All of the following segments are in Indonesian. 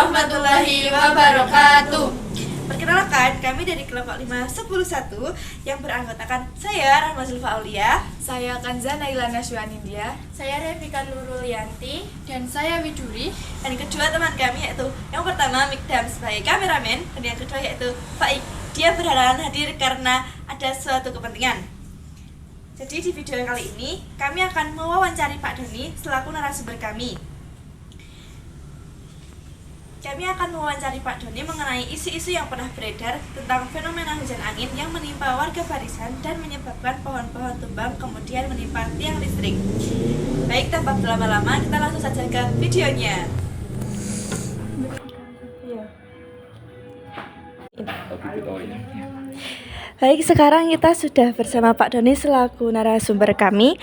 warahmatullahi wabarakatuh. Perkenalkan, kami dari kelompok 5101 yang beranggotakan saya Rahma Zulfa Aulia, Saya Kanza Naila Naswan India, Saya Revika Nurulyanti. dan saya Widuri. dan kedua teman kami yaitu yang pertama Mikdam sebagai kameramen dan yang kedua yaitu Faik. Dia berhalangan hadir karena ada suatu kepentingan. Jadi di video kali ini kami akan mewawancari Pak Doni selaku narasumber kami. Kami akan mewawancari Pak Doni mengenai isu-isu yang pernah beredar tentang fenomena hujan angin yang menimpa warga Barisan dan menyebabkan pohon-pohon tumbang kemudian menimpa tiang listrik. Baik, tanpa berlama-lama kita langsung saja ke videonya. Baik, sekarang kita sudah bersama Pak Doni selaku narasumber kami.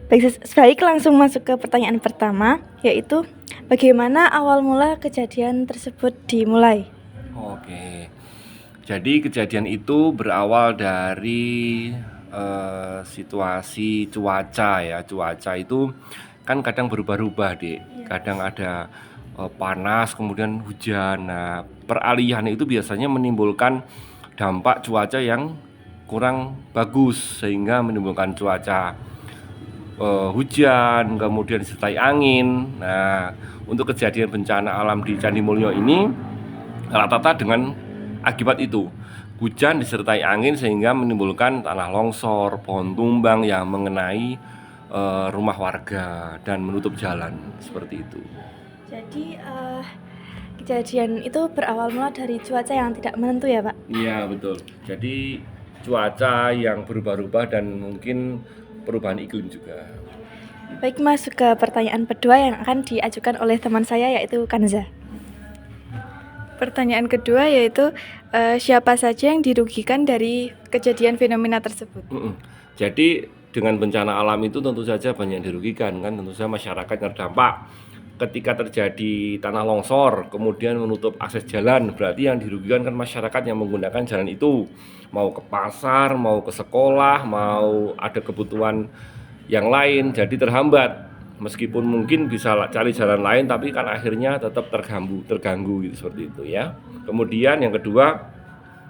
Baik, langsung masuk ke pertanyaan pertama, yaitu bagaimana awal mula kejadian tersebut dimulai? Oke, jadi kejadian itu berawal dari situasi cuaca ya. Cuaca itu kan kadang berubah-ubah, Dek. Kadang ada panas, kemudian hujan. Nah, peralihan itu biasanya menimbulkan dampak cuaca yang kurang bagus sehingga menimbulkan cuaca hujan, kemudian disertai angin. Nah, untuk kejadian bencana alam di Candi Mulyo ini rata-rata dengan akibat itu, hujan disertai angin sehingga menimbulkan tanah longsor, pohon tumbang yang mengenai rumah warga dan menutup jalan seperti itu. Jadi kejadian itu berawal mula dari cuaca yang tidak menentu ya Pak? Iya betul, jadi cuaca yang berubah-ubah dan mungkin perubahan iklim juga. Baik, masuk ke pertanyaan kedua yang akan diajukan oleh teman saya yaitu Kanza. Pertanyaan kedua yaitu siapa saja yang dirugikan dari kejadian fenomena tersebut? Jadi dengan bencana alam itu tentu saja banyak yang dirugikan kan, tentu saja masyarakat yang terdampak. Ketika terjadi tanah longsor kemudian menutup akses jalan, berarti yang dirugikan kan masyarakat yang menggunakan jalan itu, mau ke pasar, mau ke sekolah, mau ada kebutuhan yang lain, jadi terhambat. Meskipun mungkin bisa cari jalan lain, tapi kan akhirnya tetap terganggu gitu, seperti itu ya. Kemudian yang kedua,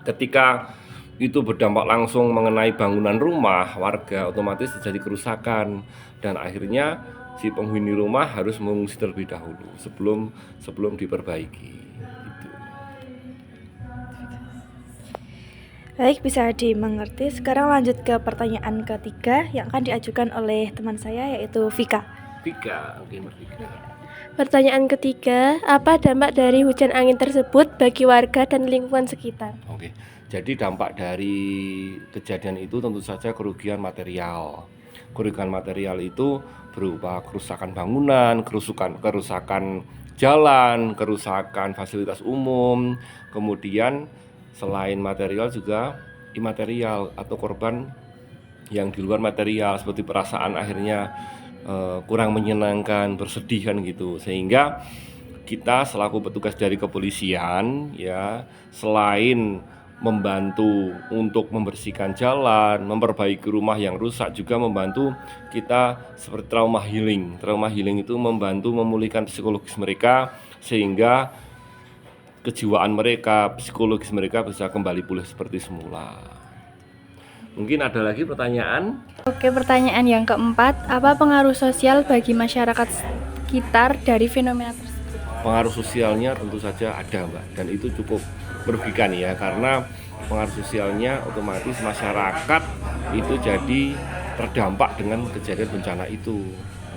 ketika itu berdampak langsung mengenai bangunan rumah warga, otomatis terjadi kerusakan dan akhirnya si penghuni rumah harus mengungsi terlebih dahulu sebelum diperbaiki. Gitu. Baik, bisa dimengerti. Sekarang lanjut ke pertanyaan ketiga yang akan diajukan oleh teman saya yaitu Vika. Vika, oke Merdeka. Pertanyaan ketiga, apa dampak dari hujan angin tersebut bagi warga dan lingkungan sekitar? Oke, jadi dampak dari kejadian itu tentu saja kerugian material. Kerugian material itu berupa kerusakan bangunan, kerusakan jalan, kerusakan fasilitas umum, kemudian selain material juga imaterial atau korban yang di luar material seperti perasaan akhirnya kurang menyenangkan, bersedih kan gitu. Sehingga kita selaku petugas dari kepolisian ya, selain membantu untuk membersihkan jalan, memperbaiki rumah yang rusak, juga membantu kita seperti trauma healing. Trauma healing itu membantu memulihkan psikologis mereka sehingga kejiwaan mereka, psikologis mereka bisa kembali pulih seperti semula. Mungkin ada lagi pertanyaan? Oke, pertanyaan yang keempat, apa pengaruh sosial bagi masyarakat sekitar dari fenomena tersebut? Pengaruh sosialnya tentu saja ada, Mbak, dan itu cukup merugikan ya, karena pengaruh sosialnya otomatis masyarakat itu jadi terdampak dengan kejadian bencana itu.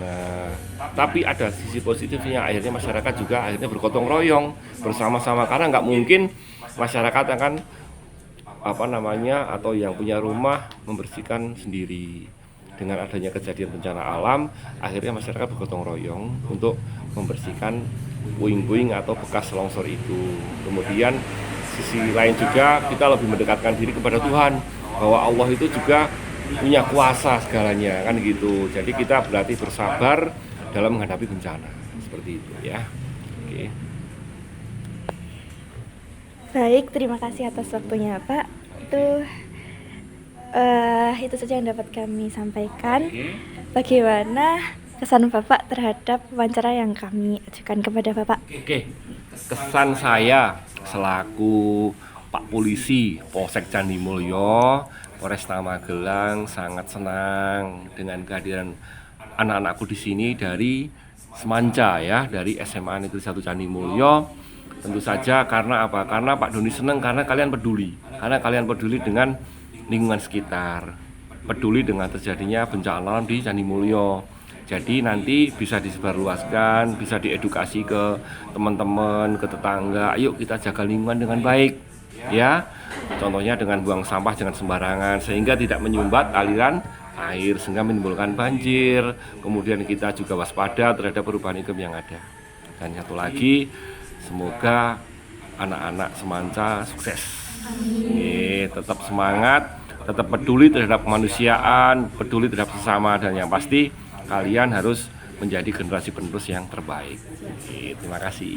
Nah, tapi ada sisi positifnya, akhirnya masyarakat juga akhirnya bergotong royong bersama-sama, karena nggak mungkin masyarakat akan atau yang punya rumah membersihkan sendiri. Dengan adanya kejadian bencana alam, akhirnya masyarakat bergotong royong untuk membersihkan puing-puing atau bekas longsor itu. Kemudian sisi lain juga kita lebih mendekatkan diri kepada Tuhan, bahwa Allah itu juga punya kuasa segalanya kan gitu. Jadi kita berarti bersabar dalam menghadapi bencana seperti itu ya. Oke. Baik, terima kasih atas waktunya Pak. Itu saja yang dapat kami sampaikan. Bagaimana kesan Bapak terhadap wawancara yang kami ajukan kepada Bapak? Oke. kesan saya selaku Pak Polisi Polsek Candimulyo, Polresta Magelang sangat senang dengan kehadiran anak-anakku di sini dari Semanca ya, dari SMA Negeri 1 Candimulyo. Tentu saja karena apa? Karena Pak Doni senang karena kalian peduli. Karena kalian peduli dengan lingkungan sekitar. Peduli dengan terjadinya bencana alam di Candimulyo. Jadi nanti bisa disebarluaskan, bisa diedukasi ke teman-teman, ke tetangga. Ayo kita jaga lingkungan dengan baik, ya. Contohnya dengan buang sampah jangan sembarangan, sehingga tidak menyumbat aliran air, sehingga menimbulkan banjir. Kemudian kita juga waspada terhadap perubahan iklim yang ada. Dan satu lagi, semoga anak-anak Semanca sukses. Tetap semangat, tetap peduli terhadap kemanusiaan, peduli terhadap sesama, dan yang pasti kalian harus menjadi generasi penerus yang terbaik. Terima kasih.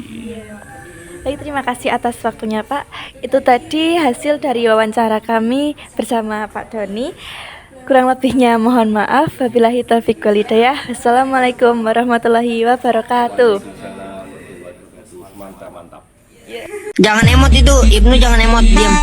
Baik, terima kasih atas waktunya Pak. Itu tadi hasil dari wawancara kami bersama Pak Doni. Kurang lebihnya mohon maaf. Wabillahi taufiq wal hidayah. Wassalamualaikum warahmatullahi wabarakatuh. Mantap. Jangan emot itu, Ibnu jangan emot, diam.